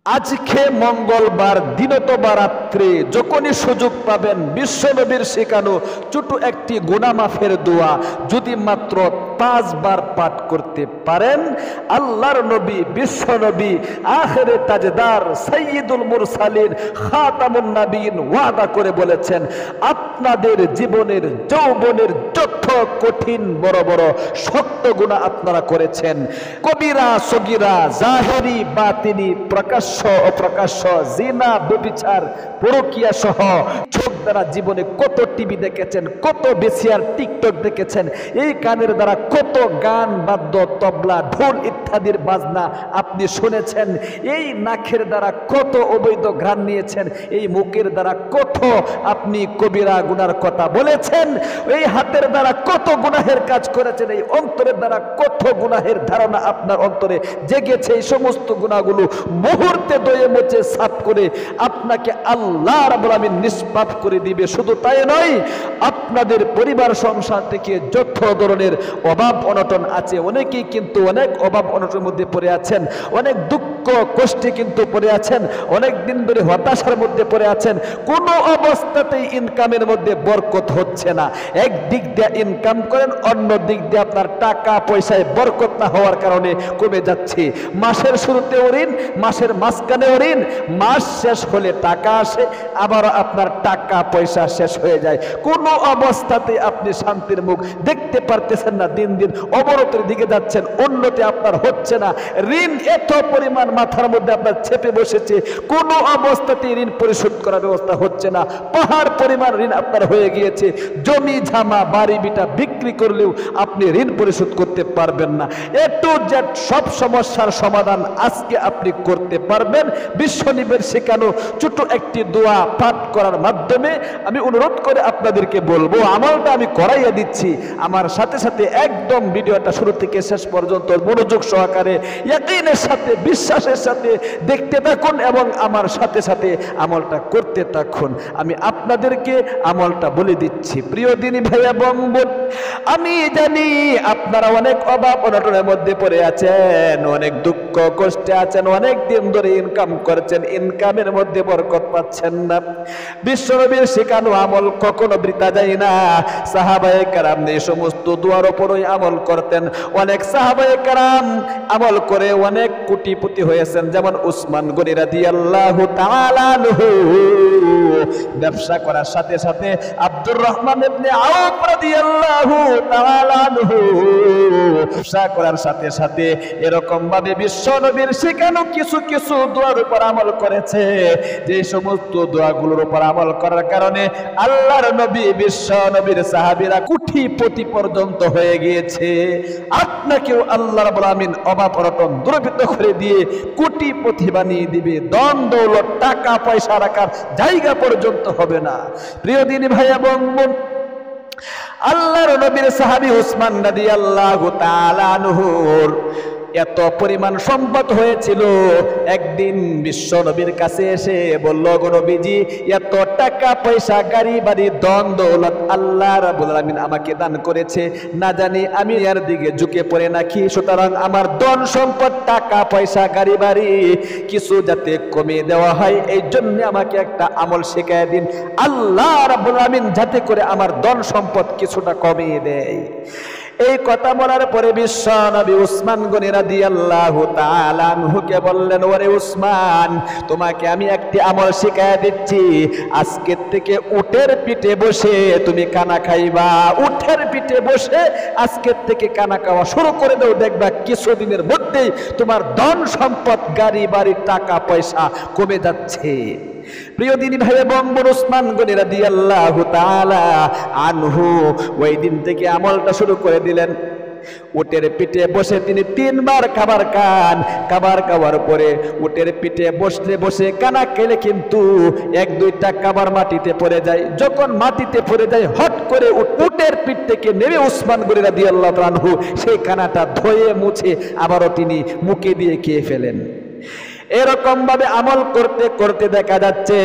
আজকে মঙ্গলবার দিনতবা রাত্রে যখনই সুযোগ পাবেন বিশ্বনবীর শেখানো ছোট একটি গুনাহ মাফের দোয়া যদি মাত্র 5 বার পাঠ করতে পারেন, আল্লাহর নবী বিশ্বনবী আখিরে তাজদার সাইয়্যিদুল মুরসালিন খাতামুন নবীন ওয়াদা করে বলেছেন, আপনাদের জীবনের যৌবনের যত কঠিন বড় বড় শক্ত গুনাহ আপনারা করেছেন, কবিরা সগীরা জাহেরি বাতিনি প্রকাশ্য অপ্রকাশ্য জিনা ব্যভিচার পরকীয়া সহ চোখ দ্বারা জীবনে কত টিভি দেখেছেন, কত বেসিয়ার টিকটক দেখেছেন, এই কানের দ্বারা কত গান বাদ্য তবলা ঢোল ইত্যাদির বাজনা আপনি শুনেছেন, এই নাকের দ্বারা কত অবৈধ ঘ্রাণ নিয়েছেন, এই মুখের দ্বারা কত আপনি কবিরা গুনার কথা বলেছেন, এই হাতের দ্বারা কত গুনাহের কাজ করেছেন, এই অন্তরের দ্বারা কত গুনাহের ধারণা আপনার অন্তরে জেগেছে। এই সমস্ত গুনাহগুলো মুহূর্তে দয়ে মুছে সাফ করে আপনাকে আল্লাহ রাব্বুল আলামিন নিষ্পাপ করে দিবে। শুধু তাই নয়, আপনাদের পরিবার সংসার থেকে যত ধরনের অভাব অনটন আছে, অনেকেই কিন্তু অনেক অভাব অনটনের মধ্যে পড়ে আছেন, অনেক দুঃখ কষ্টে কিন্তু পড়ে আছেন, অনেক দিন ধরে হতাশার মধ্যে পড়ে আছেন, কোনো অবস্থাতেই ইনকামের মধ্যে বরকত হচ্ছে না। এক দিক দিয়ে ইনকাম করেন, অন্য দিক দিয়ে আপনার টাকা পয়সায় বরকত না হওয়ার কারণে কমে যাচ্ছে। মাসের শুরুতেও ঋণ, মাসের মাঝখানেও ঋণ, মাস শেষ হলে টাকা আসে, আবার আপনার টাকা পয়সা শেষ হয়ে যায়। কোনো অবস্থাতে আপনি শান্তির মুখ দেখতে পারতেছেন না, দিন দিন অবনতির দিকে যাচ্ছেন, উন্নতি আপনার হচ্ছে না। ঋণ এত পরিমাণ মাথার মধ্যে আপনার চেপে বসেছে, কোনো অবস্থাতে ঋণ পরিশোধ করার ব্যবস্থা হচ্ছে না। পাহাড় পরিমাণ ঋণ আপনার হয়ে গিয়েছে, জমি জামা বাড়ি বিটা বিক্রি করলেও আপনি ঋণ পরিশোধ করতে পারবেন না। এ টু জেড সব সমস্যার সমাধান আজকে আপনি করতে পারবেন বিশ্বনবীর শেখানো ছোট একটি দোয়া পাঠ করার মাধ্যমে। আমি অনুরোধ করে আপনাদেরকে বলবো, আমলটা আমি করাইয়া দিচ্ছি, আমার সাথে সাথে একদম ভিডিওটা শুরু থেকে শেষ পর্যন্ত মনোযোগ সহকারে ইয়াকিনের সাথে বিশ্বাসের সাথে দেখতে থাকুন এবং আমার সাথে সাথে আমলটা করতে থাকুন। আমি আপনাদেরকে আমলটা বলে দিচ্ছি। প্রিয় দিনী ভাই এবং বোন, আমি জানি আপনারা অনেক অভাব অনটনের মধ্যে পড়ে আছেন, অনেক দুঃখ কষ্টে আছেন, অনেক দিন ধরে ইনকাম করছেন, ইনকামের মধ্যে বরকত পাচ্ছেন না। বিশ্বনবীর শেখানো আমল কখনো বৃথা যায় না। সাহাবায়ে কেরাম এই সমস্ত দুয়ার উপরই আমল করতেন। অনেক সাহাবায়ে কেরাম আমল করে অনেক কোটিপতি হয়েছেন, যেমন উসমান গনি রাদিয়াল্লাহু তাআলা আনহু। ব্যবসা করার সাথে সাথে আব্দুর রহমান ইবনে আউফ রাদিয়াল্লাহু তাআলা আনহু ব্যবসা করার সাথে সাথে এরকম ভাবে বিশ্বনবীর শেখানো কিছু কিছু দোয়ার উপর আমল করেছে, যে সমস্ত দোয়াগুলোর উপর আমল করার কারণে আল্লাহর নবী বিশ্বনবীর সাহাবীরা কোটিপতি পর্যন্ত হয়ে গিয়েছে। আপনাকেও আল্লাহ রাব্বুল আমিন অভাব অনটন দূরীভূত করে দিয়ে কোটিপতি বানিয়ে দিবে। ধন দৌলত টাকা পয়সা রাখার জায়গা পর্যন্ত হবে না। প্রিয় দিনী ভাই এবং বোন, আল্লাহর নবীর সাহাবী উসমান রাদিয়াল্লাহু তাআলা আনহুর এত পরিমাণ সম্পদ হয়েছিল, একদিন বিশ্ব নবীর কাছে এসে বলল, গো নবীজি, এত টাকা পয়সা গাড়ি বাড়ি ধন দৌলত আল্লাহ রাব্বুল আলামিন আমাকে দান করেছে, না জানি আমি এর দিকে ঝুঁকে পড়ে নাকি, সুতরাং আমার ধন সম্পদ টাকা পয়সা গাড়ি বাড়ি কিছু যাতে কমিয়ে দেওয়া হয়, এই জন্য আমাকে একটা আমল শেখায় দিন, আল্লাহ রাব্বুল আলামিন যাতে করে আমার ধন সম্পদ কিছুটা কমিয়ে দেয়। এই কথা বলার পরে বিশ্ব নবী উসমান গনি রাদিয়াল্লাহু তাআলা আনহুকে বললেন, ওরে উসমান, তোমাকে আমি একটি আমল শিখায় দিচ্ছি, আজকের থেকে উটের পিঠে বসে তুমি কানা খাইবা। উটের পিঠে বসে আজকের থেকে কানা খাওয়া শুরু করে দাও, দেখবা কিছুদিনের মধ্যেই তোমার ধন সম্পদ গাড়ি বাড়ি টাকা পয়সা কমে যাচ্ছে। প্রিয় দিনী ভাই এবং বোন, উসমান গনি রাদিয়াল্লাহু তাআলা আনহু ওই দিন থেকে আমলটা শুরু করে দিলেন। উটের পিঠে বসে তিনি 3 বার খাবার খান, খাবার খাওয়ার পরে উটের পিঠে বসে বসে কানা খেলে কিন্তু 1-2টা খাবার মাটিতে পড়ে যায়। যখন মাটিতে পড়ে যায়, হট করে উটের পিঠ থেকে নেমে উসমান গনি রাদিয়াল্লাহু আনহু সেই কানাটা ধুয়ে মুছে আবারও তিনি মুখে দিয়ে খেয়ে ফেলেন। এরকম ভাবে আমল করতে করতে দেখা যাচ্ছে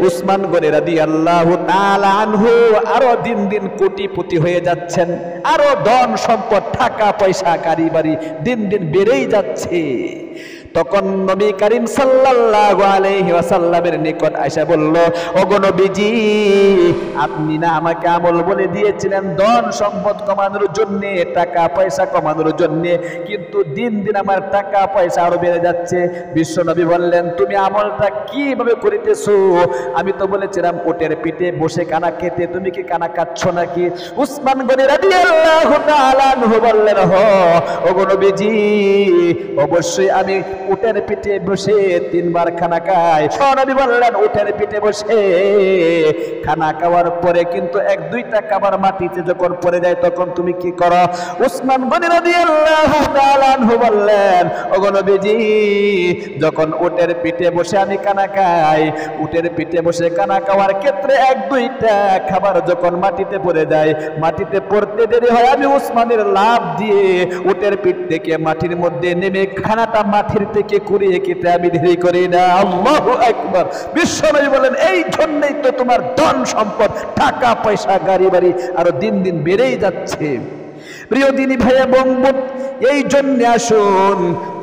উসমান গনি রাদিয়াল্লাহু তাআলা আনহু আরো দিন দিন কোটিপতি হয়ে যাচ্ছেন, আরো ধন সম্পদ টাকা পয়সা গাড়ি বাড়ি দিন দিন বেড়েই যাচ্ছে। তখন নবী করিম সাল্লাল্লাহু আলাইহি ওয়াসাল্লামের নিকট আয়েশা বলল, ওগো নবীজি, আপনি না আমাকে আমল বলে দিয়েছিলেন ধন সম্পদ কমানোর জন্য, টাকা পয়সা কমানোর জন্য, কিন্তু দিন দিন আমার টাকা পয়সা আরো বেড়ে যাচ্ছে। বিশ্ব নবী বললেন, তুমি আমলটা কিভাবে করিতেছো? আমি তো বলেছিলাম উটের পিঠে বসে কানা খেতে, তুমি কি কানা খাচ্ছ নাকি? উসমান গনি রাদিয়াল্লাহু তাআলা আনহু বললেন, ওগো নবীজি, অবশ্যই আমি উটের পিঠে বসে 3 বার খানা খাই। নবী বললেন, উটের পিঠে বসে খানা খাওয়ার পরে কিন্তু 1-2টা খাবার মাটিতে যখন পড়ে যায় তখন তুমি কি করো? উসমান গনি রাদিয়াল্লাহু তাআলা আনহু বললেন, ওগো নবীজি, যখন উটের পিঠে বসে আমি খানা খাই, উটের পিঠে বসে খানা খাওয়ার ক্ষেত্রে 1-2টা খাবার যখন মাটিতে পড়ে যায়, মাটিতে পড়তে দেরি হয়, আমি উসমানের লাভ দিয়ে উটের পিঠ থেকে মাটির মধ্যে নেমে খানাটা মাটির থেকে কুড়িয়ে খেতে আমি দেরি করি না। আল্লাহু আকবার। বিশ্বনবী বলেন, এই জন্যই তো তোমার ধন সম্পদ, টাকা পয়সা, গাড়ি বাড়ি আরো দিন দিন বেড়েই যাচ্ছে। প্রিয় দিনী ভাই এবং বোন, এই জন্য আসুন,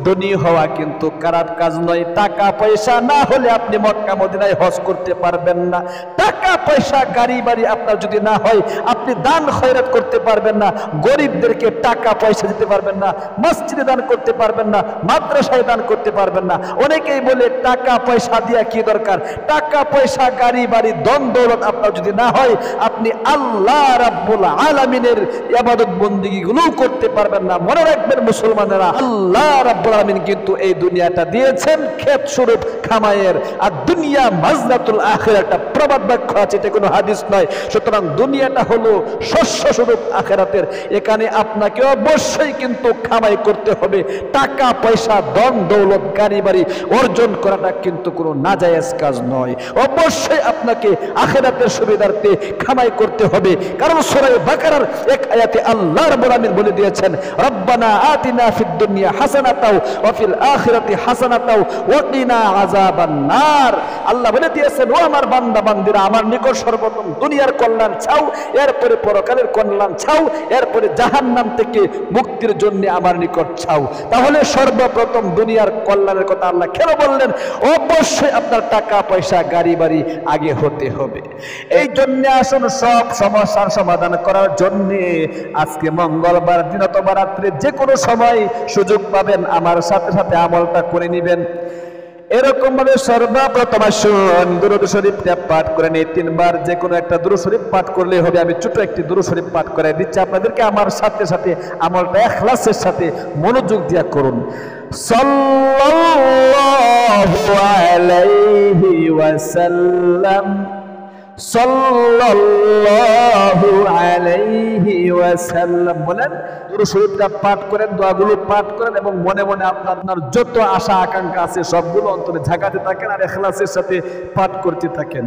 ধনী হওয়া কিন্তু খারাপ কাজ নয়। টাকা পয়সা না হলে আপনি মক্কা মদিনায় হজ করতে পারবেন না। টাকা পয়সা গাড়ি বাড়ি আপনার যদি না হয়, আপনি দান খয়রাত করতে পারবেন না, গরিবদেরকে টাকা পয়সা দিতে পারবেন না, মসজিদে দান করতে পারবেন না, মাদ্রাসায় দান করতে পারবেন না। অনেকেই বলে টাকা পয়সা দিয়া কি দরকার? টাকা পয়সা গাড়ি বাড়ি ধন দৌলত আপনার যদি না হয়, আপনি আল্লাহ রাব্বুল আলামিনের ইবাদত বন্দেগী গুলো করতে পারবেন না। মনে রাখবেন মুসলমানেরা, আল্লাহ রাব্বুল আলামিন কিন্তু এই দুনিয়াটা দিয়েছেন ক্ষেত স্বরূপ খামায়ের, আর দুনিয়া মাজনাতুল আখিরা, একটা প্রবাদ বাক্য আছে, এটা কোনো হাদিস নয়। সুতরাং দুনিয়াটা হলো শস্য স্বরূপ আখিরাতের। এখানে আপনাকে অবশ্যই কিন্তু খামাই করতে হবে। টাকা পয়সা ধন দৌলত গাড়ি বাড়ি অর্জন করাটা কিন্তু কোনো নাজায়েজ কাজ নয়। অবশ্যই আপনাকে আখিরাতের সুবিধার্থে খামাই করতে হবে। কারণ সূরা বাকারার এক আয়াতে আল্লাহ রাব্বুল আলামিন বলে দিয়েছেন, রব্বানা আতিনা ফিদ দুনিয়া হাসানাতাও ওয়া ফিল আখিরাতি হাসানাতাও ওয়া কিনা আযাবান নার। আল্লাহ বলে দিয়েছেন, ও আমার বান্দা বান্দীরা, আমার নিকট সর্বপ্রথম দুনিয়ার কল্যাণ চাও, এরপরে পরকালের কল্যাণ চাও, এরপরে জাহান্নাম থেকে মুক্তির জন্য আমার নিকট চাও। তাহলে সর্বপ্রথম দুনিয়ার কল্যাণের কথা আল্লাহ কেন বললেন? অবশ্যই আপনার টাকা পয়সা গাড়ি বাড়ি আগে হতে হবে। এই জন্য আসুন, সব সমস্যার সমাধান করার জন্য আজকে মঙ্গলবার দিন অথবা রাত্রে যে কোনো সময় সুযোগ পাবেন, আমার সাথে সাথে আমলটা করে নেবেন। এরকম ভাবে সর্বপ্রথম আসুন দুরূদ শরীফটা পাঠ করে নিই 3 বার। যে কোনো একটা দুরূদ শরীফ পাঠ করলে হবে। আমি ছোট একটি দুরূদ শরীফ পাঠ করে দিচ্ছি আপনাদেরকে, আমার সাথে সাথে আমলটা ইখলাসের সাথে মনোযোগ দিয়ে করুন। সাল্লাল্লাহু আলাইহি ওয়াসাল্লাম, সাল্লাল্লাহু আলাইহি ওয়াসাল্লাম বলেন। দুরূদ শরীফটা পাঠ করেন, দোয়াগুলো পাঠ করেন এবং মনে মনে আপনার যত আশা আকাঙ্ক্ষা আছে সবগুলো অন্তরে ঝাঁকাতে থাকেন আর ইখলাসের সাথে পাঠ করতে থাকেন।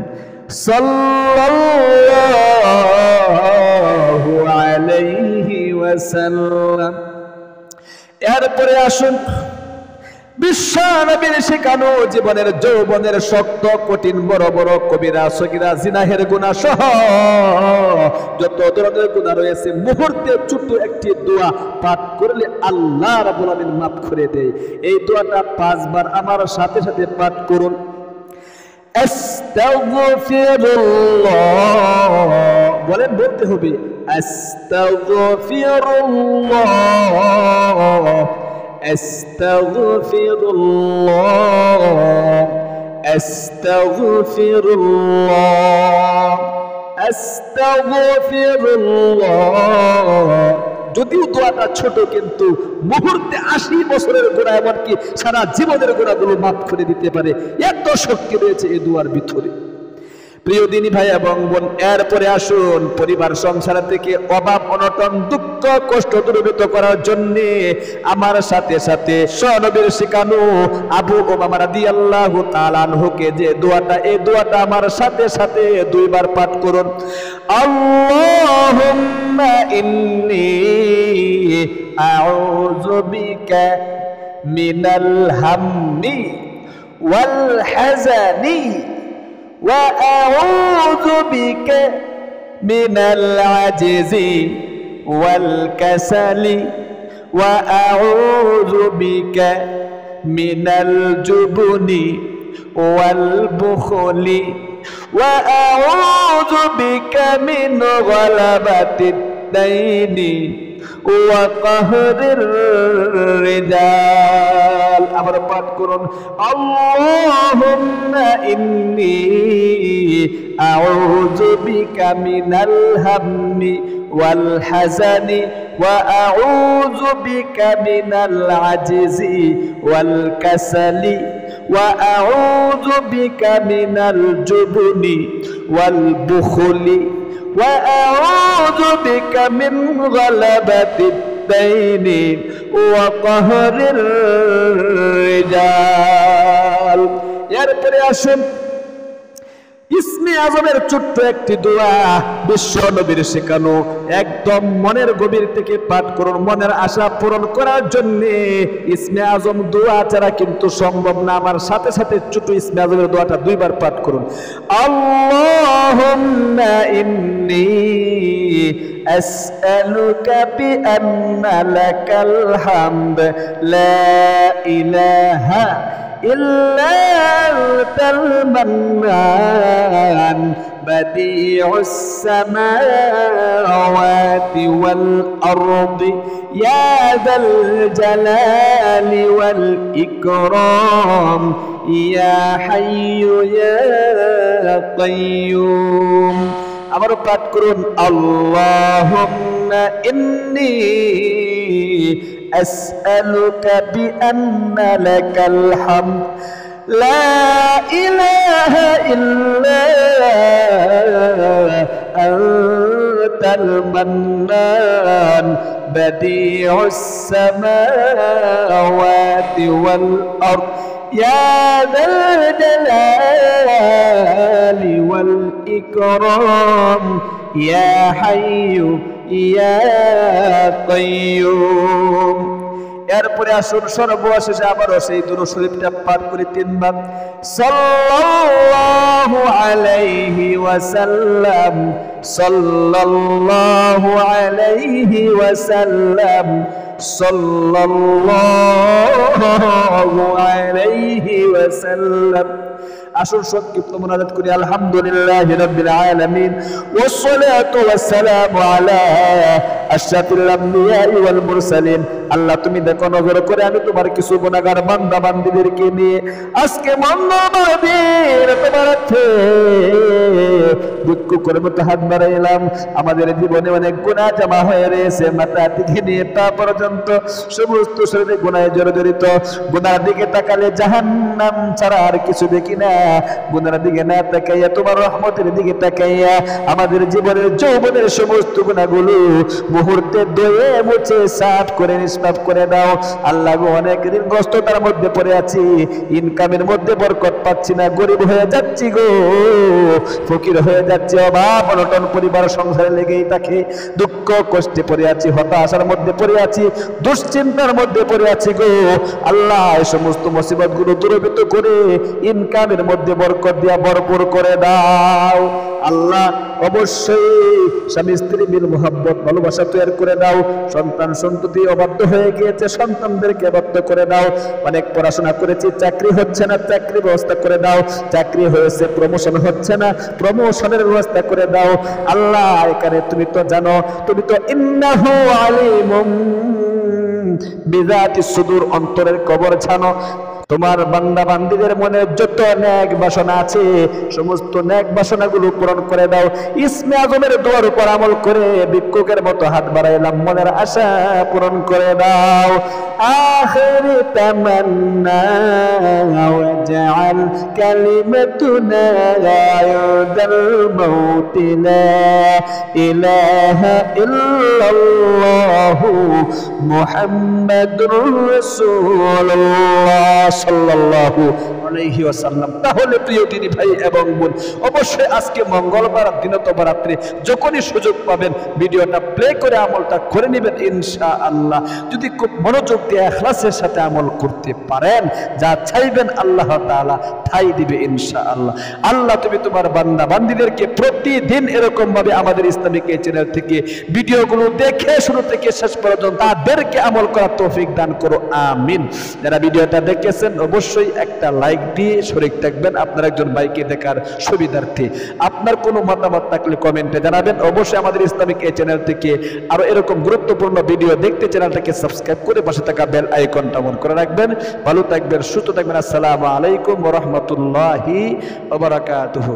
সাল্লাল্লাহু আলাইহি ওয়াসাল্লাম। এরপরে আসুন, বিশ্ব নবীর শেখানো জীবনের যৌবনের শক্ত কঠিন বড় বড় কবিরা সগীরা জিনাহের গুনাহ সহ যত ধরনের গুনাহ রয়েছে, মুহূর্তে ছোট্ট একটি দোয়া পাঠ করলে আল্লাহ রাব্বুল আলামিন মাফ করে দেয়। এই দোয়াটা 5 বার আমার সাথে সাথে পাঠ করুন। আস্তাগফিরুল্লাহ বলেন, বলতে হবে আস্তাগফিরুল্লাহ, আস্তাগফিরুল্লাহ, আস্তাগফিরুল্লাহ, আস্তাগফিরুল্লাহ। যদিও দোয়াটা ছোট, কিন্তু মুহূর্তে 80 বছরের গুনাহ, এমনকি সারা জীবনের গুনাহগুলো মাফ করে দিতে পারে। এত শক্তি রয়েছে এই দোয়ার ভিতরে। প্রিয় দিনী ভাই এবং বোন, এরপরে আসুন পরিবার সংসার থেকে অভাব অনটন দুঃখ কষ্ট দূরীভূত করার জন্য আমার সাথে সাথে নবীর শিখানো আবু উমামা রাদিয়াল্লাহু তাআলা আনহুকে যে দোয়াটা, এই দোয়াটা আমার সাথে সাথে 2 বার পাঠ করুন। আল্লাহুম্মা ইন্নী আউযু বিকা মিনাল হাম্মি ওয়াল হাযানি وأعوذ بك من العجز والكسل وأعوذ بك মিনাল জুবনি ওয়াল বুখলি ওয়া আউযু বিকা মিন গালাবাতিদ দাইনি ওয়া কাহরির রিজাল। আবার পাঠ করুন, আল্লাহুম্মা ইন্নী আউযু বিকা মিনাল হাম্মি ওয়াল হাযানি ওয়া আউযু বিকা মিনাল আজজি ওয়াল কাসালি ওয়া আউযু বিকা মিনাল জুবনি ওয়াল বুখলি ওয়া আউযু বিকা মিন গালাবাতিদ দাইনি ওয়া কাহরির রিজাল। এরপরে আসুন ইসমে আজমের ছোট্ট একটি দোয়া, বিশ্ব নবীর শেখানো, একদম মনের গভীর থেকে পাঠ করুন। মনের আশা পূরণ করার জন্য ইসমে আজম দোয়া ছাড়া কিন্তু সম্ভব না। আমার সাথে সাথে ছোট ইসমে আজমের দোয়াটা 2 বার পাঠ করুন। আল্লাহুম্মা ইন্নী আসআলুকা বিআন্না লাকাল হামদ লা ইলাহা إلا أنت المنان بديع السماوات والأرض يا ذا الجلال والإكرام يا حي يا قيوم। আবারও পাঠ করুন, আল্লাহুম্মা ইন্নী আসআলুকা বিআন্না লাকাল হামদ লা ইলাহা ইল্লা আনতাল মান্নান বাদিউস সামাওয়াতি ওয়াল আরদ يا ذا الجلال والإكرام يا حي يا قيوم। এরপরে আসুন সর্বশেষে আবারও সেই দুরূদ শরীফটা পাঠ করে 3 বার। সাল্লাল্লাহু আলাইহি ওয়াসাল্লাম সাল্লাল্লাহু আলাইহি ওয়াসাল্লাম সাল্লাল্লাহু আলাইহি ওয়াসাল্লাম। আসুন সংক্ষিপ্ত মুনাজাত করি। আলহামদুলিল্লাহি রাব্বিল আলামিন ওয়াসসালাতু ওয়াসসালামু আলা আশরাফিল আম্বিয়া ওয়াল মুরসালিন। আল্লাহ তুমি দেখো নজর করে আমি তোমার কিছু গুনাহগার বান্দা বান্দীদেরকে নিয়ে আজকে মন্নবাদের তোমার হাতে দুঃখ করে মতো হাত বাড়াইলাম। আমাদের জীবনে অনেক গুনাহ জমা হয়ে রয়েছে, মাথা থেকে নিয়ে পা পর্যন্ত সমস্ত শরীরে গুনাহে জর্জরিত। গুনার দিকে তাকালে জাহান্নাম ছাড়া আর কিছু দেখি না। গুনার দিকে না তাকাইয়া তোমার রহমতের দিকে তাকাইয়া আমাদের জীবনের যৌবনের সমস্ত গুনাহগুলো মুহূর্তে ধুয়ে মুছে সাফ করে নিষ্পাপ করে দাও। আল্লাহ গো, অনেক ঋণগ্রস্ততার মধ্যে পড়ে আছি, ইনকামের মধ্যে বরকত পাচ্ছি না, গরিব হয়ে যাচ্ছি গো, ফকির হয়ে যাচ্ছে, অভাব অনটন পরিবার সংসারে লেগেই থাকে, দুঃখ কষ্টে পড়ে আছি, হতাশার মধ্যে পড়ে আছি, দুশ্চিন্তার মধ্যে পড়ে আছি গো। আল্লাহ এই সমস্ত মুসিবত গুলো দূরীভূত করে ইনকামের মধ্যে বরকত দিয়া ভরপুর করে দাও। আল্লাহ অবশ্যই স্বামী স্ত্রী মিল মোহাব্বত ভালোবাসা তৈরি করে দাও। সন্তান সন্ততি অবাধ্য হয়ে গিয়েছে, সন্তানদেরকে বাধ্য করে দাও। অনেক পড়াশোনা করেছি, চাকরি হচ্ছে না, চাকরি ব্যবস্থা করে দাও। চাকরি হয়েছে, প্রমোশন হচ্ছে না, প্রমোশনের ব্যবস্থা করে দাও। আল্লাহ এখানে তুমি তো জানো, তুমি তো ইন্নাহু আলিমুম বিযাতিস সুদূর, অন্তরের কবর জানো। তোমার বান্দা বান্দীদের মনে যত নেক বাসনা আছে সমস্ত নেক বাসনাগুলো পূরণ করে দাও। ইসমে আজমের দোয়ার উপর আমল করে ভিক্ষুকের মতো হাত বাড়াইলাম, মনের আশা পূরণ করে দাও। আখিরি তামান্না ওয়াজআল কালিমাতুনা ইনদাল মাউত লা ইলাহা ইল্লাল্লাহু মুহাম্মাদুর রাসূলুল্লাহ সাল্লাল্লাহু আলাইহি ওয়াসাল্লাম। তাহলে প্রিয় দিনী ভাই এবং বোন, অবশ্যই আজকে মঙ্গলবার দিনতবা রাত্রে যখনই সুযোগ পাবেন ভিডিওটা প্লে করে আমলটা করে নেবেন ইনশাআল্লাহ। যদি খুব মনোযোগ দিয়ে ইখলাসের সাথে আমল করতে পারেন, যা চাইবেন আল্লাহ তাআলা তাই দিবে ইনশাআল্লাহ। আল্লাহ তুমি তোমার বান্দা বান্দীদেরকে প্রতিদিন এরকম ভাবে আমাদের ইসলামিক এই চ্যানেল থেকে ভিডিওগুলো দেখে শুরু থেকে শেষ পর্যন্ত তাদেরকে আমল করার তৌফিক দান করো, আমিন। যারা ভিডিওটা দেখেছেন অবশ্যই একটা লাইক দিয়ে শরীক থাকবেন আপনার একজন ভাইকে দেখার সুবিধার্থে। আপনার কোনো মতামত থাকলে কমেন্টে জানাবেন। অবশ্যই আমাদের ইসলামিক এই চ্যানেল থেকে আরো এরকম গুরুত্বপূর্ণ ভিডিও দেখতে চ্যানেলটাকে সাবস্ক্রাইব করে পাশে থাকা বেল আইকনটা অন করে রাখবেন। ভালো থাকবেন, সুস্থ থাকবেন। আসসালামু আলাইকুম ওয়া রাহমাতুল্লাহি ওয়া বারাকাতুহু।